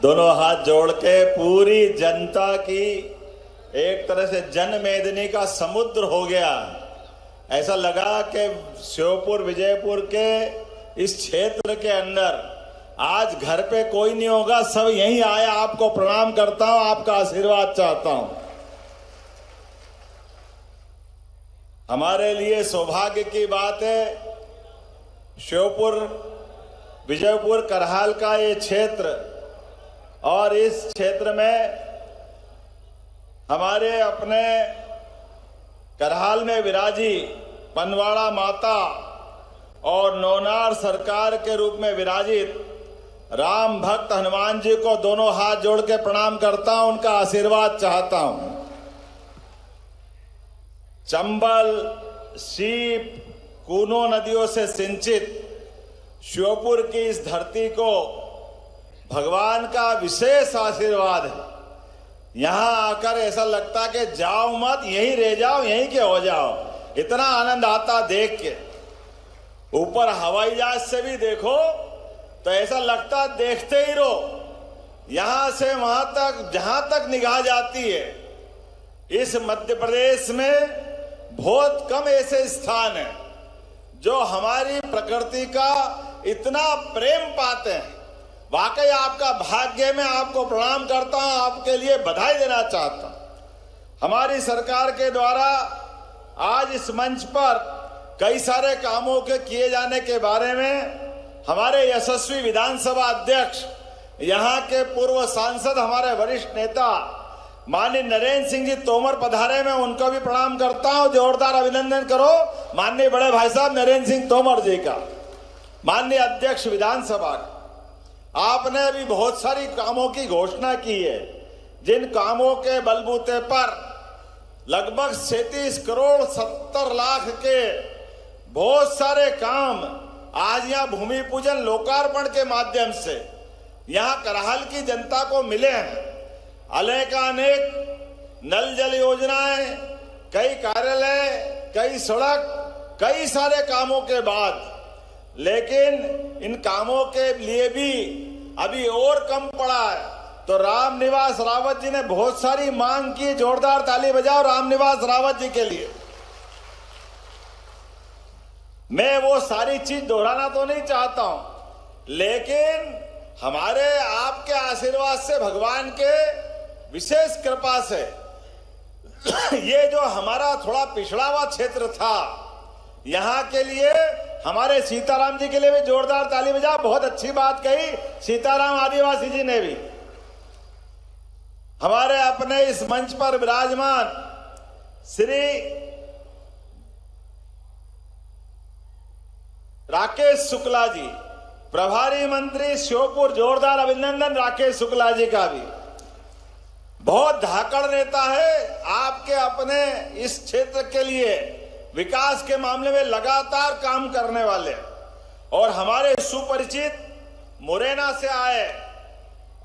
दोनों हाथ जोड़ के पूरी जनता की एक तरह से जनमेदिनी का समुद्र हो गया। ऐसा लगा कि श्योपुर विजयपुर के इस क्षेत्र के अंदर आज घर पे कोई नहीं होगा, सब यहीं आए। आपको प्रणाम करता हूं, आपका आशीर्वाद चाहता हूं। हमारे लिए सौभाग्य की बात है, श्योपुर विजयपुर करहाल का ये क्षेत्र, और इस क्षेत्र में हमारे अपने करहाल में विराजी पनवाड़ा माता और नौनार सरकार के रूप में विराजित राम भक्त हनुमान जी को दोनों हाथ जोड़ के प्रणाम करता हूं, उनका आशीर्वाद चाहता हूं। चंबल, सीप, कूनो नदियों से सिंचित श्योपुर की इस धरती को भगवान का विशेष आशीर्वाद है। यहां आकर ऐसा लगता कि जाओ मत, यहीं रह जाओ, यहीं के हो जाओ। इतना आनंद आता देख के। ऊपर हवाई जहाज से भी देखो तो ऐसा लगता देखते ही रहो। यहां से वहां तक, जहां तक निगाह जाती है, इस मध्य प्रदेश में बहुत कम ऐसे स्थान हैं जो हमारी प्रकृति का इतना प्रेम पाते हैं। वाकई आपका भाग्य, में आपको प्रणाम करता हूं, आपके लिए बधाई देना चाहता हूं। हमारी सरकार के द्वारा आज इस मंच पर कई सारे कामों के किए जाने के बारे में हमारे यशस्वी विधानसभा अध्यक्ष, यहां के पूर्व सांसद, हमारे वरिष्ठ नेता माननीय नरेंद्र सिंह जी तोमर पधारे, में उनको भी प्रणाम करता हूं। जोरदार अभिनंदन करो माननीय बड़े भाई साहब नरेंद्र सिंह तोमर जी का। माननीय अध्यक्ष विधानसभा, आपने भी बहुत सारी कामों की घोषणा की है, जिन कामों के बलबूते पर लगभग 37 करोड़ 70 लाख के बहुत सारे काम आज यहां भूमि पूजन लोकार्पण के माध्यम से यहां करहाल की जनता को मिले हैं। अनेक नल जल योजनाएं, कई कार्यालय, कई सड़क, कई सारे कामों के बाद, लेकिन इन कामों के लिए भी अभी और कम पड़ा है। तो रामनिवास रावत जी ने बहुत सारी मांग की। जोरदार ताली बजाओ रामनिवास रावत जी के लिए। मैं वो सारी चीज दोहराना तो नहीं चाहता हूं, लेकिन हमारे आपके आशीर्वाद से, भगवान के विशेष कृपा से, ये जो हमारा थोड़ा पिछड़ा हुआ क्षेत्र था, यहां के लिए हमारे सीताराम जी के लिए भी जोरदार ताली बजाओ। बहुत अच्छी बात कही सीताराम आदिवासी जी ने भी। हमारे अपने इस मंच पर विराजमान श्री राकेश शुक्ला जी, प्रभारी मंत्री श्योपुर, जोरदार अभिनंदन राकेश शुक्ला जी का भी। बहुत धाकड़ नेता है, आपके अपने इस क्षेत्र के लिए विकास के मामले में लगातार काम करने वाले, और हमारे सुपरिचित मुरैना से आए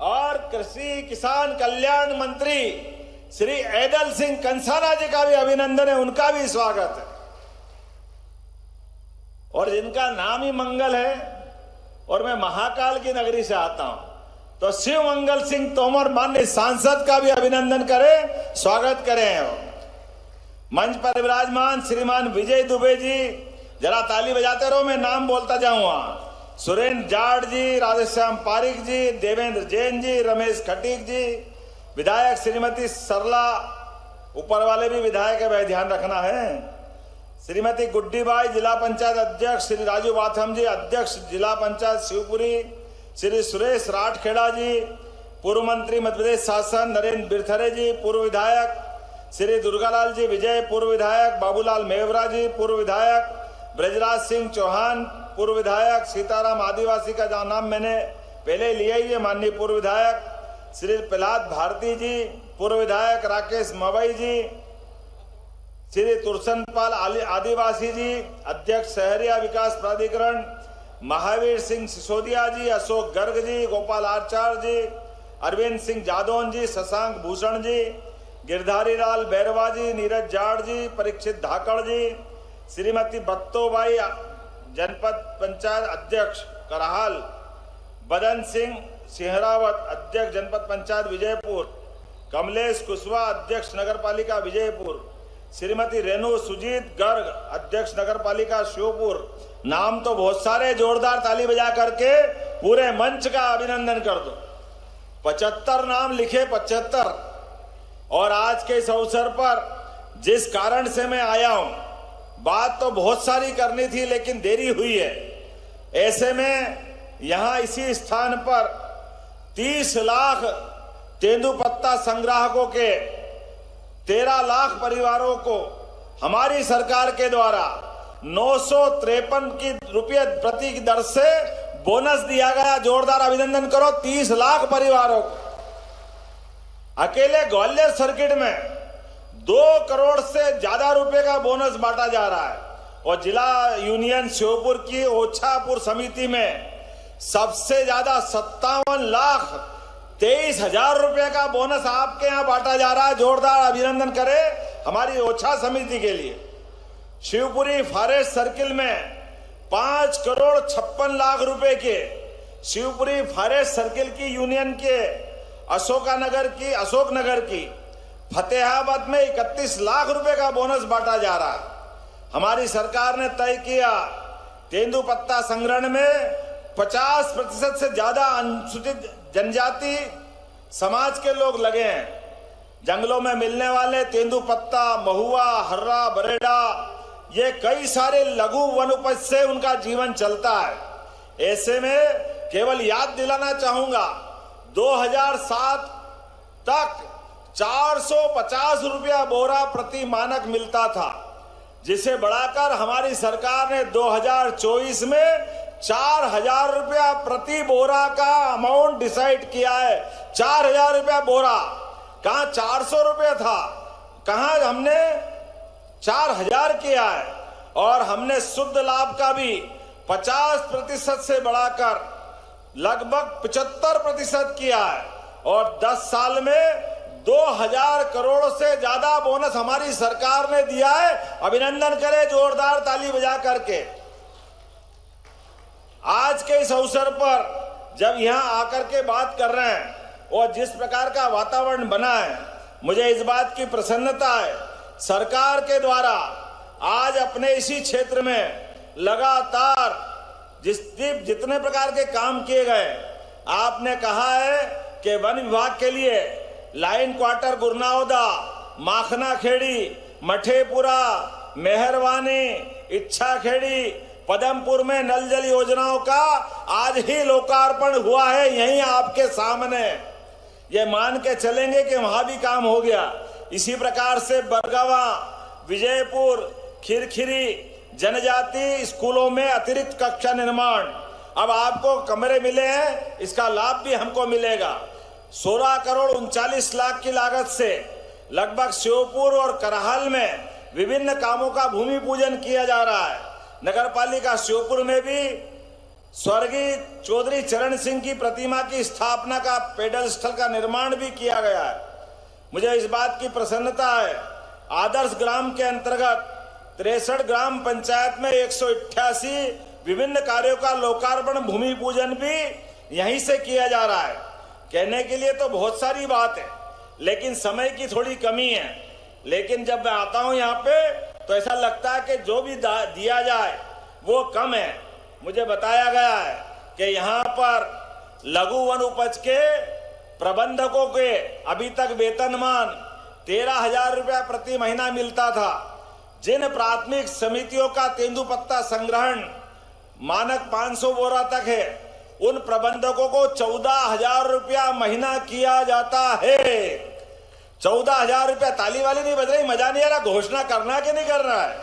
और कृषि किसान कल्याण मंत्री श्री ऐदल सिंह कंसाना जी का भी अभिनंदन है, उनका भी स्वागत है। और जिनका नाम ही मंगल है, और मैं महाकाल की नगरी से आता हूं, तो शिव मंगल सिंह तोमर माननीय सांसद का भी अभिनंदन करें, स्वागत करें। मंच पर विराजमान श्रीमान विजय दुबे जी, जरा ताली बजाते रहो, मैं नाम बोलता जाऊंगा। सुरेंद्र जाट जी, राधेश्याम पारिक जी, देवेंद्र जैन जी, रमेश खटीक जी, विधायक श्रीमती सरला, ऊपर वाले भी विधायक है भाई, ध्यान रखना है। श्रीमती गुड्डी बाई, जिला पंचायत अध्यक्ष श्री राजू बाथम जी, अध्यक्ष जिला पंचायत शिवपुरी श्री सुरेश राठखेड़ा जी, पूर्व मंत्री मध्य प्रदेश शासन नरेंद्र बिरथरे जी, पूर्व विधायक श्री दुर्गालाल जी विजय, पूर्व विधायक बाबूलाल मेवरा जी, पूर्व विधायक ब्रजराज सिंह चौहान, पूर्व विधायक सीताराम आदिवासी का जहाँ नाम मैंने पहले लिया ही है, माननीय पूर्व विधायक श्री प्रहलाद भारती जी, पूर्व विधायक राकेश मवई जी, श्री तुरसनपाल आदिवासी जी, अध्यक्ष शहरिया विकास प्राधिकरण महावीर सिंह सिसोदिया जी, अशोक गर्ग जी, गोपाल आचार्य जी, अरविंद सिंह जादौन जी, शशांक भूषण जी, गिरधारी लाल बैरवा जी, नीरज जाट जी, परीक्षित धाकड़ जी, श्रीमती बत्तोबाई जनपद पंचायत अध्यक्ष करहाल, बदन सिंह सिंहरावत अध्यक्ष जनपद पंचायत विजयपुर, कमलेश कुशवाहा अध्यक्ष नगर पालिका विजयपुर, श्रीमती रेणु सुजीत गर्ग अध्यक्ष नगर पालिका श्योपुर। नाम तो बहुत सारे, जोरदार ताली बजा करके पूरे मंच का अभिनंदन कर दो। 75 नाम लिखे, 75। और आज के इस अवसर पर जिस कारण से मैं आया हूं, बात तो बहुत सारी करनी थी लेकिन देरी हुई है। ऐसे में यहां इसी स्थान पर 30 लाख तेंदुपत्ता संग्राहकों के 13 लाख परिवारों को हमारी सरकार के द्वारा 953 रुपये प्रति की दर से बोनस दिया गया। जोरदार अभिनंदन करो 30 लाख परिवारों को। अकेले ग्वालियर सर्किट में 2 करोड़ से ज्यादा रुपए का बोनस बांटा जा रहा है। और जिला यूनियन श्योपुर की ओछापुर समिति में सबसे ज्यादा 57,23,000 रुपए का बोनस आपके यहां बांटा जा रहा है। जोरदार अभिनंदन करें हमारी ओछा समिति के लिए। शिवपुरी फॉरेस्ट सर्किल में 5 करोड़ 56 लाख रुपए के शिवपुरी फॉरेस्ट सर्किल की यूनियन के अशोकनगर की फतेहाबाद में 31 लाख रुपए का बोनस बांटा जा रहा है। हमारी सरकार ने तय किया तेंदुपत्ता संग्रहण में 50% से ज्यादा अनुसूचित जनजाति समाज के लोग लगे हैं। जंगलों में मिलने वाले तेंदुपत्ता, महुआ, हर्रा, बरेडा, ये कई सारे लघु वन उपज से उनका जीवन चलता है। ऐसे में केवल याद दिलाना चाहूंगा, 2007 तक 450 रुपया बोरा प्रति मानक मिलता था, जिसे बढ़ाकर हमारी सरकार ने 2024 में 4,000 रुपया प्रति बोरा का अमाउंट डिसाइड किया है। 4,000 रुपया बोरा, कहां 400 रुपया था, कहां हमने 4,000 किया है। और हमने शुद्ध लाभ का भी 50% से बढ़ाकर लगभग 75% किया है। और 10 साल में 2,000 करोड़ से ज्यादा बोनस हमारी सरकार ने दिया है। अभिनंदन करें जोरदार ताली बजा करके। आज के इस अवसर पर जब यहां आकर के बात कर रहे हैं और जिस प्रकार का वातावरण बना है, मुझे इस बात की प्रसन्नता है, सरकार के द्वारा आज अपने इसी क्षेत्र में लगातार जितने प्रकार के काम किए गए। आपने कहा है कि वन विभाग के लिए लाइन क्वार्टर गुरनावदा, माखना खेड़ी, मठेपुरा, मेहरवानी, इच्छा खेड़ी, पदमपुर में नल जल योजनाओं का आज ही लोकार्पण हुआ है यहीं आपके सामने। ये मान के चलेंगे कि वहां भी काम हो गया। इसी प्रकार से बरगावा, विजयपुर, खिरखिरी जनजाति स्कूलों में अतिरिक्त कक्षा निर्माण, अब आपको कमरे मिले हैं, इसका लाभ भी हमको मिलेगा। 16 करोड़ 39 लाख की लागत से लगभग श्योपुर और करहाल में विभिन्न कामों का भूमि पूजन किया जा रहा है। नगर पालिका श्योपुर में भी स्वर्गीय चौधरी चरण सिंह की प्रतिमा की स्थापना का पेडल स्थल का निर्माण भी किया गया है। मुझे इस बात की प्रसन्नता है, आदर्श ग्राम के अंतर्गत 63 ग्राम पंचायत में 188 विभिन्न कार्यों का लोकार्पण भूमि पूजन भी यहीं से किया जा रहा है। कहने के लिए तो बहुत सारी बात है, लेकिन समय की थोड़ी कमी है। लेकिन जब मैं आता हूं यहाँ पे तो ऐसा लगता है कि जो भी दिया जाए वो कम है। मुझे बताया गया है कि यहाँ पर लघु वन उपज के प्रबंधकों के अभी तक वेतनमान 13,000 रुपया प्रति महीना मिलता था। जिन प्राथमिक समितियों का तेंदुपत्ता संग्रहण मानक 500 बोरा तक है, उन प्रबंधकों को 14,000 रुपया महीना किया जाता है। 14,000 रुपया। ताली वाली नहीं बज रही, मजा नहीं आ रहा, घोषणा करना कि नहीं करना है।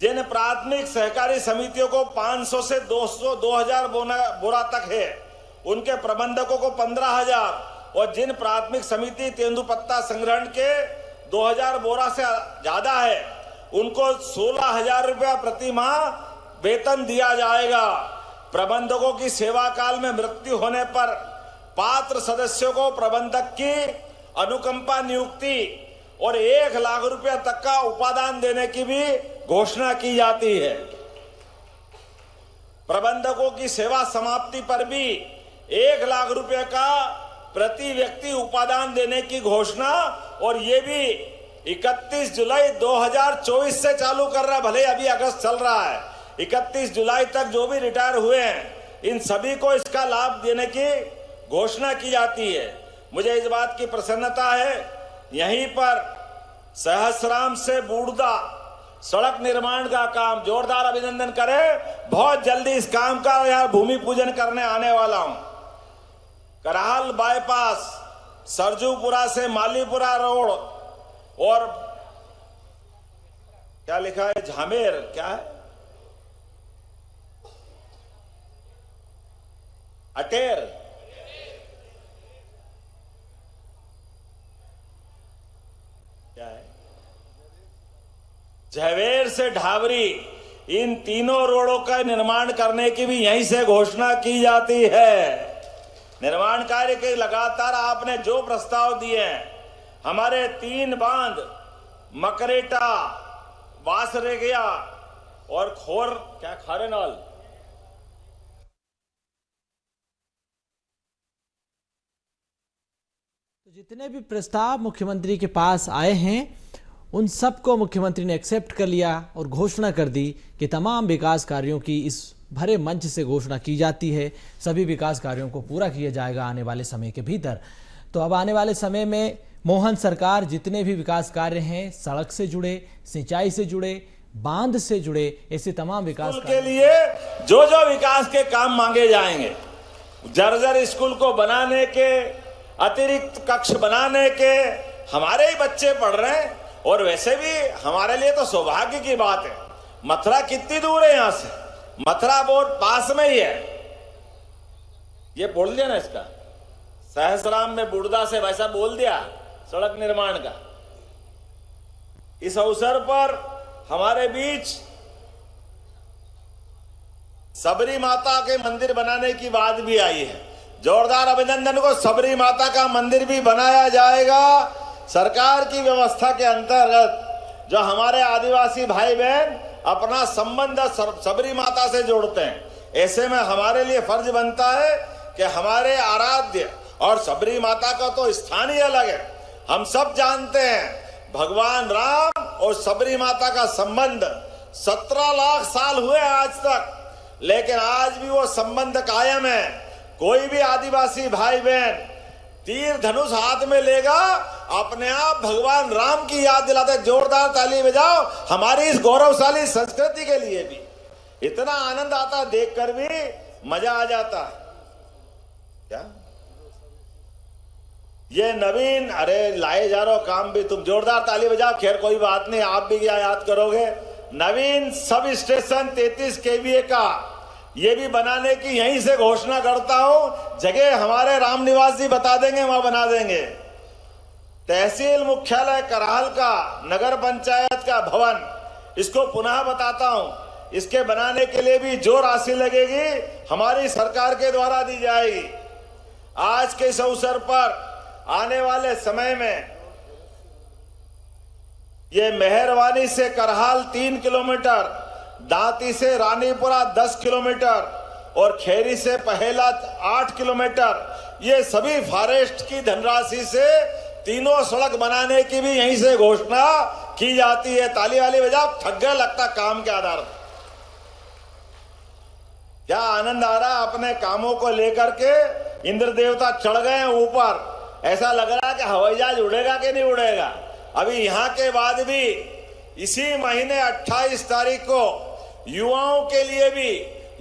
जिन प्राथमिक सहकारी समितियों को 500 से 2,000 बोरा तक है, उनके प्रबंधकों को 15,000, और जिन प्राथमिक समिति तेंदुपत्ता संग्रहण के 2,000 बोरा से ज्यादा है, उनको 16,000 रुपया प्रति माह वेतन दिया जाएगा। प्रबंधकों की सेवा काल में मृत्यु होने पर पात्र सदस्यों को प्रबंधक की अनुकंपा नियुक्ति और 1 लाख रुपया तक का उपादान देने की भी घोषणा की जाती है। प्रबंधकों की सेवा समाप्ति पर भी 1 लाख रुपए का प्रति व्यक्ति उपादान देने की घोषणा, और ये भी 31 जुलाई 2024 से चालू कर रहा है। भले अभी अगस्त चल रहा है, 31 जुलाई तक जो भी रिटायर हुए हैं इन सभी को इसका लाभ देने की घोषणा की जाती है। मुझे इस बात की प्रसन्नता है, यहीं पर सहसराम से बूड़दा सड़क निर्माण का काम, जोरदार अभिनंदन करें। बहुत जल्दी इस काम का यहाँ भूमि पूजन करने आने वाला हूं। करहाल बाईपास, सरजूपुरा से मालीपुरा रोड, और क्या लिखा है, झामेर, क्या है, अटेर, क्या है, झवेर से ढाबरी, इन तीनों रोडों का निर्माण करने की भी यहीं से घोषणा की जाती है। निर्माण कार्य के लगातार आपने जो प्रस्ताव दिए हैं, हमारे 3 बांध मकरेटा, बासरेगिया और खारेनॉल, तो जितने भी प्रस्ताव मुख्यमंत्री के पास आए हैं उन सबको मुख्यमंत्री ने एक्सेप्ट कर लिया और घोषणा कर दी कि तमाम विकास कार्यों की इस भरे मंच से घोषणा की जाती है। सभी विकास कार्यों को पूरा किया जाएगा आने वाले समय के भीतर। तो अब आने वाले समय में मोहन सरकार जितने भी विकास कार्य हैं, सड़क से जुड़े, सिंचाई से जुड़े, बांध से जुड़े, ऐसे तमाम विकास के लिए जो जो विकास के काम मांगे जाएंगे, जर्जर स्कूल को बनाने के, अतिरिक्त कक्ष बनाने के, हमारे ही बच्चे पढ़ रहे हैं। और वैसे भी हमारे लिए तो सौभाग्य की बात है, मथुरा कितनी दूर है यहां से, मथुरा बहुत पास में ही है। ये बोल दिया ना इसका, सहसराम में बुड़दा से वैसा बोल दिया सड़क निर्माण का। इस अवसर पर हमारे बीच सबरी माता के मंदिर बनाने की बात भी आई है। जोरदार अभिनंदन को, सबरी माता का मंदिर भी बनाया जाएगा सरकार की व्यवस्था के अंतर्गत। जो हमारे आदिवासी भाई बहन अपना संबंध सबरी माता से जोड़ते हैं, ऐसे में हमारे लिए फर्ज बनता है कि हमारे आराध्य और सबरी माता का तो स्थान ही अलग है। हम सब जानते हैं भगवान राम और सबरी माता का संबंध 17 लाख साल हुए आज तक, लेकिन आज भी वो संबंध कायम है। कोई भी आदिवासी भाई बहन तीर धनुष हाथ में लेगा, अपने आप भगवान राम की याद दिलाते। जोरदार ताली बजाओ हमारी इस गौरवशाली संस्कृति के लिए भी। इतना आनंद आता, देखकर भी मजा आ जाता। क्या ये नवीन, अरे लाए जा रहे हो काम भी, तुम जोरदार ताली बजाओ। खैर कोई बात नहीं, आप भी क्या याद करोगे। नवीन सब स्टेशन 33 केवीए का ये भी बनाने की यहीं से घोषणा करता हूं। जगह हमारे राम निवास जी बता देंगे, वहां बना देंगे। तहसील मुख्यालय करहाल का, नगर पंचायत का भवन, इसको पुनः बताता हूं, इसके बनाने के लिए भी जो राशि लगेगी हमारी सरकार के द्वारा दी जाएगी। आज के इस अवसर पर आने वाले समय में ये मेहरबानी से करहाल 3 किलोमीटर, दांती से रानीपुरा 10 किलोमीटर और खेरी से पहेला 8 किलोमीटर, ये सभी फॉरेस्ट की धनराशि से तीनों सड़क बनाने की भी यहीं से घोषणा की जाती है। ताली वाली बजाओ, थक गया लगता काम के आधार पर। क्या आनंद आ रहा अपने कामों को लेकर के। इंद्र देवता चढ़ गए हैं ऊपर, ऐसा लग रहा है कि हवाई जहाज उड़ेगा कि नहीं उड़ेगा। अभी यहां के बाद भी इसी महीने 28 तारीख को युवाओं के लिए भी,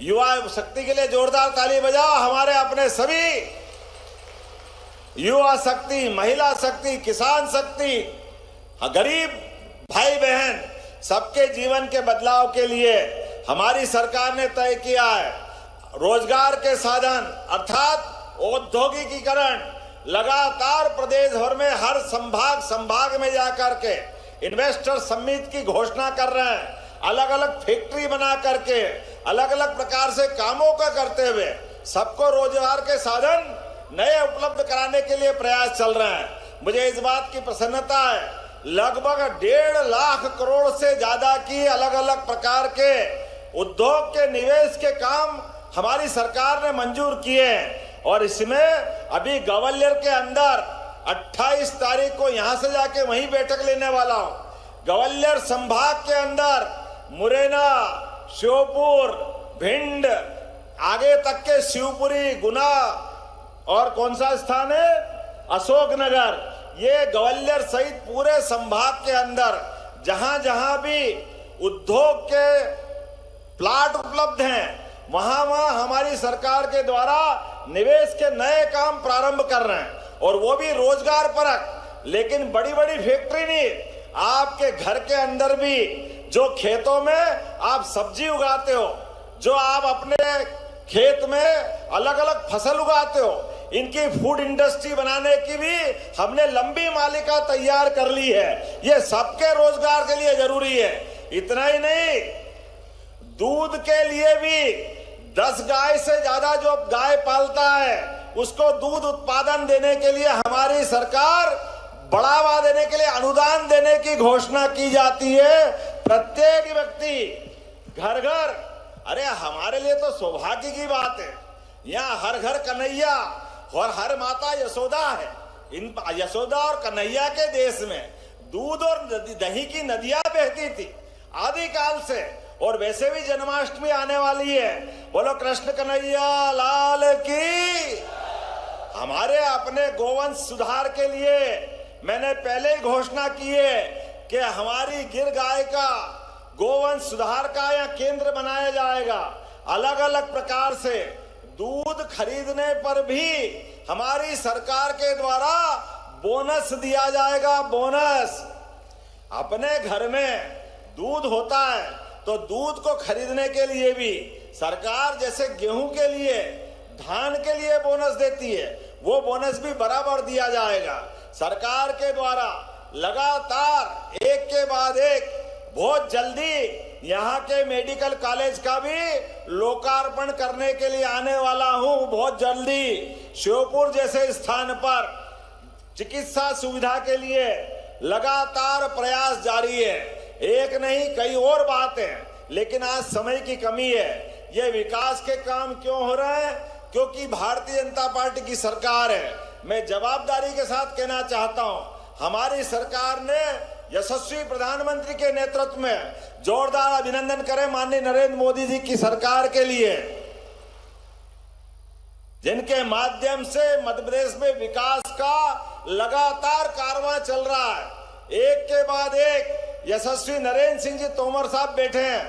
युवा शक्ति के लिए जोरदार ताली बजाओ। हमारे अपने सभी युवा शक्ति, महिला शक्ति, किसान शक्ति, गरीब भाई बहन, सबके जीवन के बदलाव के लिए हमारी सरकार ने तय किया है रोजगार के साधन अर्थात औद्योगिकीकरण। लगातार प्रदेश भर में हर संभाग में जाकर के इन्वेस्टर समिट की घोषणा कर रहे हैं। अलग अलग फैक्ट्री बना करके अलग अलग प्रकार से कामों का करते हुए सबको रोजगार के साधन नए उपलब्ध कराने के लिए प्रयास चल रहे हैं। मुझे इस बात की प्रसन्नता है, लगभग 1.5 लाख करोड़ से ज्यादा की अलग अलग प्रकार के उद्योग के निवेश के काम हमारी सरकार ने मंजूर किए हैं और इसमें अभी ग्वालियर के अंदर 28 तारीख को यहां से जाके वहीं बैठक लेने वाला हूं। ग्वालियर संभाग के अंदर मुरैना, श्योपुर, भिंड, आगे तक के शिवपुरी, गुना और कौन सा स्थान है, अशोकनगर, ये ग्वालियर सहित पूरे संभाग के अंदर जहां जहां भी उद्योग के प्लाट उपलब्ध हैं वहां वहां हमारी सरकार के द्वारा निवेश के नए काम प्रारंभ कर रहे हैं और वो भी रोजगार परक। लेकिन बड़ी बड़ी फैक्ट्री नहीं, आपके घर के अंदर भी जो खेतों में आप सब्जी उगाते हो, जो आप अपने खेत में अलग अलग फसल उगाते हो, इनकी फूड इंडस्ट्री बनाने की भी हमने लंबी मालिका तैयार कर ली है। ये सबके रोजगार के लिए जरूरी है। इतना ही नहीं, दूध के लिए भी 10 गाय से ज्यादा जो गाय पालता है उसको दूध उत्पादन देने के लिए हमारी सरकार बढ़ावा देने के लिए अनुदान देने की घोषणा की जाती है। प्रत्येक व्यक्ति घर घर, अरे हमारे लिए तो सौभाग्य की बात है, यहाँ हर घर कन्हैया और हर माता यशोदा है। इन यशोदा और कन्हैया के देश में दूध और दही की नदियां बहती थी आदिकाल से, और वैसे भी जन्माष्टमी आने वाली है। बोलो कृष्ण कन्हैया लाल की। हमारे अपने गोवंश सुधार के लिए मैंने पहले ही घोषणा की है कि हमारी गिर गाय का गोवंश सुधार का यहाँ केंद्र बनाया जाएगा। अलग अलग प्रकार से दूध खरीदने पर भी हमारी सरकार के द्वारा बोनस दिया जाएगा। बोनस, अपने घर में दूध होता है तो दूध को खरीदने के लिए भी सरकार जैसे गेहूं के लिए, धान के लिए बोनस देती है, वो बोनस भी बराबर दिया जाएगा। सरकार के द्वारा लगातार एक के बाद एक बहुत जल्दी यहाँ के मेडिकल कॉलेज का भी लोकार्पण करने के लिए आने वाला हूँ। बहुत जल्दी श्योपुर जैसे स्थान पर चिकित्सा सुविधा के लिए लगातार प्रयास जारी है। एक नहीं कई और बातें, लेकिन आज समय की कमी है। ये विकास के काम क्यों हो रहे हैं? क्योंकि भारतीय जनता पार्टी की सरकार है। मैं जवाबदारी के साथ कहना चाहता हूं, हमारी सरकार ने यशस्वी प्रधानमंत्री के नेतृत्व में जोरदार अभिनंदन करें माननीय नरेंद्र मोदी जी की सरकार के लिए, जिनके माध्यम से मध्य प्रदेश में विकास का लगातार कारवां चल रहा है। एक के बाद एक यशस्वी नरेंद्र सिंह जी तोमर साहब बैठे हैं।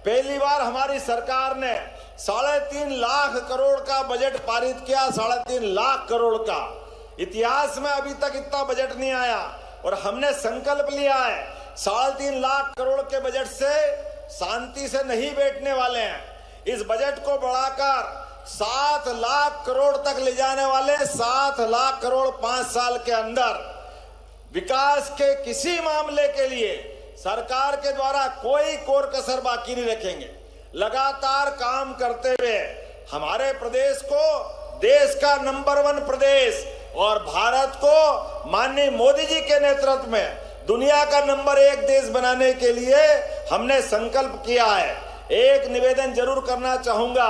पहली बार हमारी सरकार ने 3.5 लाख करोड़ का बजट पारित किया। 3.5 लाख करोड़ का, इतिहास में अभी तक इतना बजट नहीं आया और हमने संकल्प लिया है 3.5 लाख करोड़ के बजट से शांति से नहीं बैठने वाले हैं। इस बजट को बढ़ाकर 7 लाख करोड़ तक ले जाने वाले, 7 लाख करोड़ 5 साल के अंदर। विकास के किसी मामले के लिए सरकार के द्वारा कोई कोर कसर बाकी नहीं रखेंगे। लगातार काम करते हुए हमारे प्रदेश को देश का नंबर 1 प्रदेश और भारत को माननीय मोदी जी के नेतृत्व में दुनिया का नंबर 1 देश बनाने के लिए हमने संकल्प किया है। एक निवेदन जरूर करना चाहूंगा,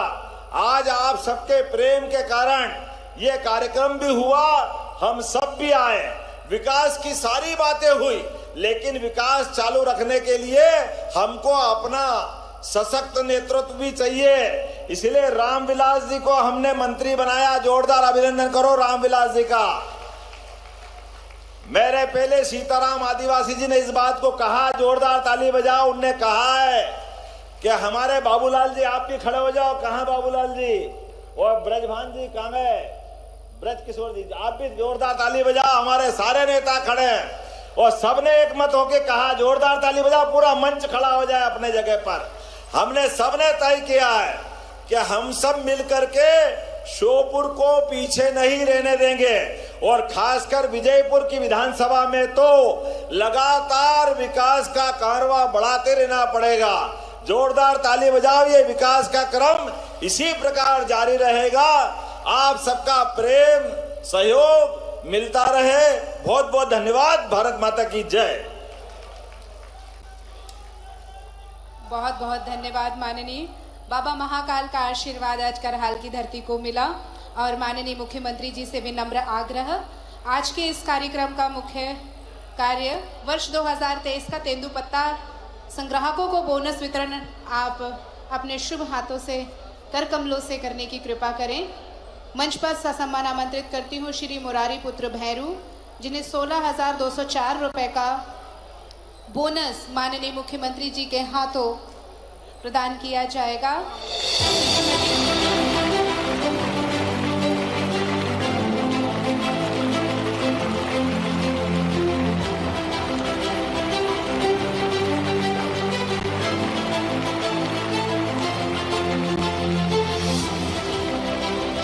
आज आप सबके प्रेम के कारण ये कार्यक्रम भी हुआ, हम सब भी आए, विकास की सारी बातें हुई, लेकिन विकास चालू रखने के लिए हमको अपना सशक्त नेतृत्व भी चाहिए। इसलिए रामविलास जी को हमने मंत्री बनाया। जोरदार अभिनंदन करो रामविलास जी का। मेरे पहले सीताराम आदिवासी जी ने इस बात को कहा, जोरदार ताली बजाओ। उनने कहा है कि हमारे बाबूलाल जी आप भी खड़े हो जाओ। कहां बाबूलाल जी? और ब्रजभान जी कहां गए? ब्रज किशोर जी आप भी जोरदार ताली बजाओ। हमारे सारे नेता खड़े हैं और सबने एक मत होके कहा जोरदार ताली बजाओ, पूरा मंच खड़ा हो जाए अपने जगह पर। हमने सबने तय किया है कि हम सब मिलकर के श्योपुर को पीछे नहीं रहने देंगे और खासकर विजयपुर की विधानसभा में तो लगातार विकास का कारवां बढ़ाते रहना पड़ेगा। जोरदार ताली बजाओ। ये विकास का क्रम इसी प्रकार जारी रहेगा। आप सबका प्रेम सहयोग मिलता रहे। बहुत बहुत धन्यवाद। भारत माता की जय। बहुत बहुत धन्यवाद माननीय। बाबा महाकाल का आशीर्वाद आज करहाल की धरती को मिला और माननीय मुख्यमंत्री जी से विनम्र आग्रह, आज के इस कार्यक्रम का मुख्य कार्य वर्ष 2023 का तेंदुपत्ता संग्राहकों को बोनस वितरण आप अपने शुभ हाथों से कर कमलों से करने की कृपा करें। मंच पर ससम्मान आमंत्रित करती हूँ श्री मुरारी पुत्र भैरू, जिन्हें 16,204 रुपए का बोनस माननीय मुख्यमंत्री जी के हाथों प्रदान किया जाएगा।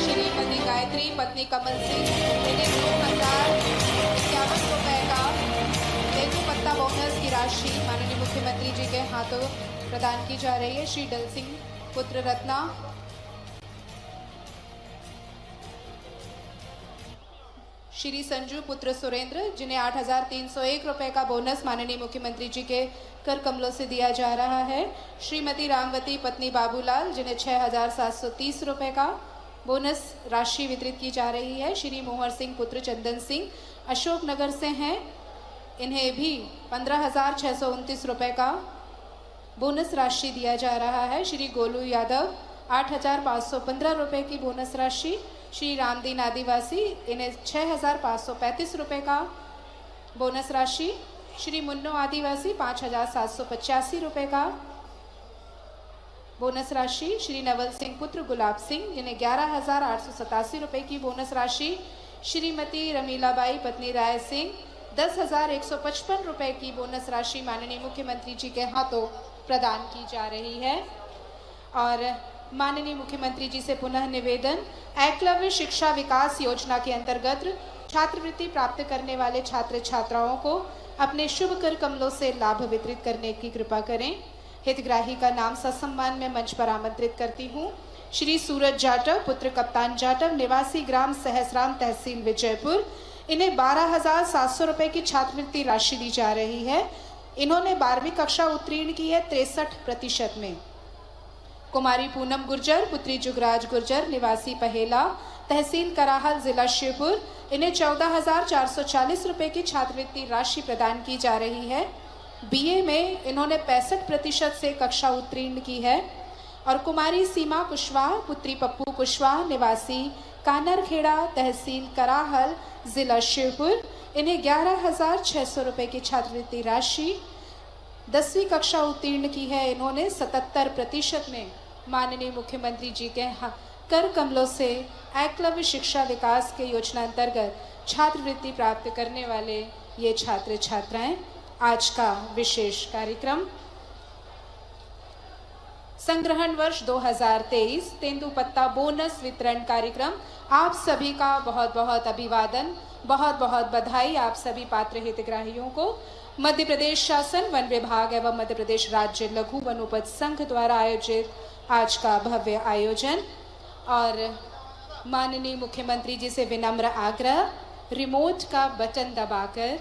श्रीमती गायत्री पत्नी कमल सिंह, इन्हें 2,051 रुपए का तेंदुपत्ता बोनस की राशि माननीय मुख्यमंत्री जी के हाथों प्रदान की जा रही है। श्री डल सिंह पुत्र रत्ना, श्री संजू पुत्र सुरेंद्र, जिन्हें 8,301 रुपए का बोनस माननीय मुख्यमंत्री जी के कर कमलों से दिया जा रहा है। श्रीमती रामवती पत्नी बाबूलाल, जिन्हें 6,730 रुपए का बोनस राशि वितरित की जा रही है। श्री मोहर सिंह पुत्र चंदन सिंह अशोकनगर से हैं, इन्हें भी 15,629 रुपए का बोनस राशि दिया जा रहा है। श्री गोलू यादव 8,515 रुपए की बोनस राशि। श्री रामदीन आदिवासी, इन्हें 6,535 रुपए का बोनस राशि। श्री मुन्नो आदिवासी 5,785 रुपए का बोनस राशि। श्री नवल सिंह पुत्र गुलाब सिंह, जिन्हें 11,887 रुपए की बोनस राशि। श्रीमती रमीलाबाई पत्नी राय सिंह 10,155 रुपए की बोनस राशि माननीय मुख्यमंत्री जी के हाथों प्रदान की जा रही है। और माननीय मुख्यमंत्री जी से पुनः निवेदन, एकलव्य शिक्षा विकास योजना के अंतर्गत छात्रवृत्ति प्राप्त करने वाले छात्र छात्राओं को अपने शुभ कर कमलों से लाभ वितरित करने की कृपा करें। हितग्राही का नाम ससम्मान में मंच पर आमंत्रित करती हूँ। श्री सूरज जाटव पुत्र कप्तान जाटव, निवासी ग्राम सहसराम तहसील विजयपुर, इन्हें 12,700 रुपए की छात्रवृत्ति राशि दी जा रही है। इन्होंने 12वीं कक्षा उत्तीर्ण की है 63% में। कुमारी पूनम गुर्जर पुत्री जुगराज गुर्जर, निवासी पहेला तहसील कराहल जिला शिवपुर, इन्हें 14,440 रुपए की छात्रवृत्ति राशि प्रदान की जा रही है। बीए में इन्होंने 65% से कक्षा उत्तीर्ण की है। और कुमारी सीमा कुशवाहा पुत्री पप्पू कुशवाहा, निवासी कानरखेड़ा तहसील कराहल जिला शिवपुर, इन्हें 11,600 रुपए की छात्रवृत्ति राशि। 10वीं कक्षा उत्तीर्ण की है इन्होंने 77% में। माननीय मुख्यमंत्री जी के कर कमलों से एकलव्य शिक्षा विकास के योजना अंतर्गत छात्रवृत्ति प्राप्त करने वाले ये छात्र छात्राएं। आज का विशेष कार्यक्रम संग्रहण वर्ष 2023 तेंदुपत्ता बोनस वितरण कार्यक्रम। आप सभी का बहुत बहुत अभिवादन, बहुत बहुत बधाई आप सभी पात्र हितग्राहियों को। मध्य प्रदेश शासन वन विभाग एवं मध्य प्रदेश राज्य लघु वनोपज संघ द्वारा आयोजित आज का भव्य आयोजन और माननीय मुख्यमंत्री जी से विनम्र आग्रह, रिमोट का बटन दबाकर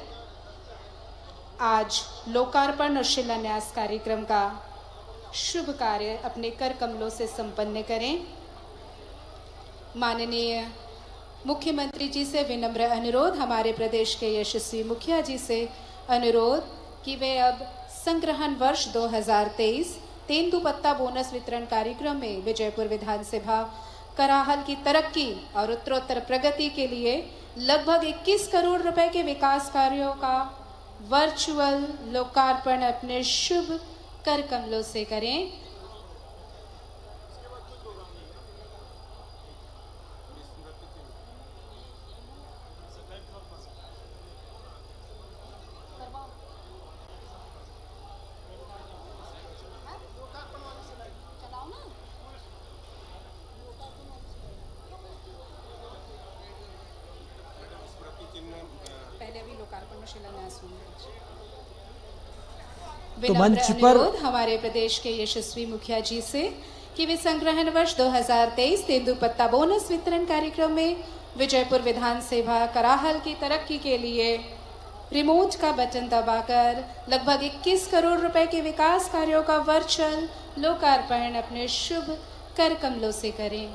आज लोकार्पण और शिलान्यास कार्यक्रम का शुभ कार्य अपने कर कमलों से संपन्न करें। माननीय मुख्यमंत्री जी से विनम्र अनुरोध, हमारे प्रदेश के यशस्वी मुखिया जी से अनुरोध कि वे अब संग्रहण वर्ष 2023 तेंदुपत्ता बोनस वितरण कार्यक्रम में विजयपुर विधानसभा कराहल की तरक्की और उत्तरोत्तर प्रगति के लिए लगभग 21 करोड़ रुपए के विकास कार्यों का वर्चुअल लोकार्पण अपने शुभ कर कमलों से करें। पहले अभी लोकार्पण और शिलान्यास तो मंच पर हमारे प्रदेश के यशस्वी मुखिया जी से कि वे संग्रहण वर्ष 2023 तेंदुपत्ता बोनस वितरण कार्यक्रम में विजयपुर विधानसभा कराहल की तरक्की के लिए रिमोट का बटन दबाकर लगभग 21 करोड़ रुपए के विकास कार्यों का वर्चुअल लोकार्पण अपने शुभ कर कमलों से करें।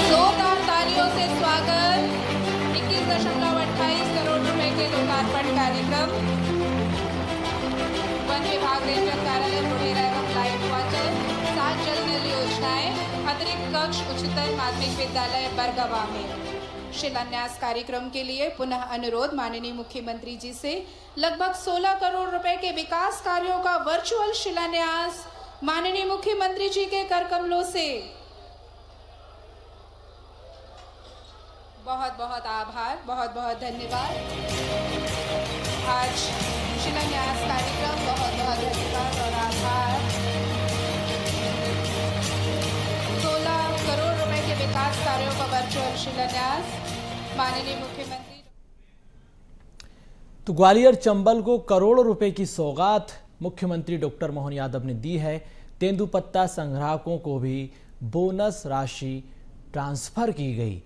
जोरदार तालियों से स्वागत 21.28 करोड़ रुपए के लोकार्पण कार्यक्रम। वन विभाग रेंजर कार्यालय बुढ़ेरा एवं लाइट वाटर, 7 जल नल योजनाएं, अतिरिक्त कक्ष उच्चतर माध्यमिक विद्यालय बरगवा में। शिलान्यास कार्यक्रम के लिए पुनः अनुरोध माननीय मुख्यमंत्री जी से लगभग 16 करोड़ रुपए के विकास कार्यों का वर्चुअल शिलान्यास माननीय मुख्यमंत्री जी के कर कमलों से। बहुत बहुत आभार, बहुत बहुत धन्यवाद। आज शिलान्यास कार्यक्रम बहुत बहुत धन्यवाद और आभार। 16 करोड़ रुपए के विकास कार्यों का वर्चुअल शिलान्यास माननीय मुख्यमंत्री। तो ग्वालियर चंबल को करोड़ों रुपए की सौगात मुख्यमंत्री डॉक्टर मोहन यादव ने दी है। तेंदुपत्ता संग्राहकों को भी बोनस राशि ट्रांसफर की गई।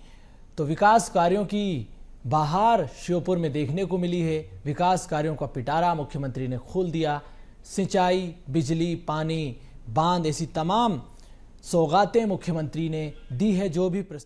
तो विकास कार्यों की बहार श्योपुर में देखने को मिली है। विकास कार्यों का पिटारा मुख्यमंत्री ने खोल दिया। सिंचाई, बिजली, पानी, बांध ऐसी तमाम सौगातें मुख्यमंत्री ने दी है। जो भी प्रस्ताव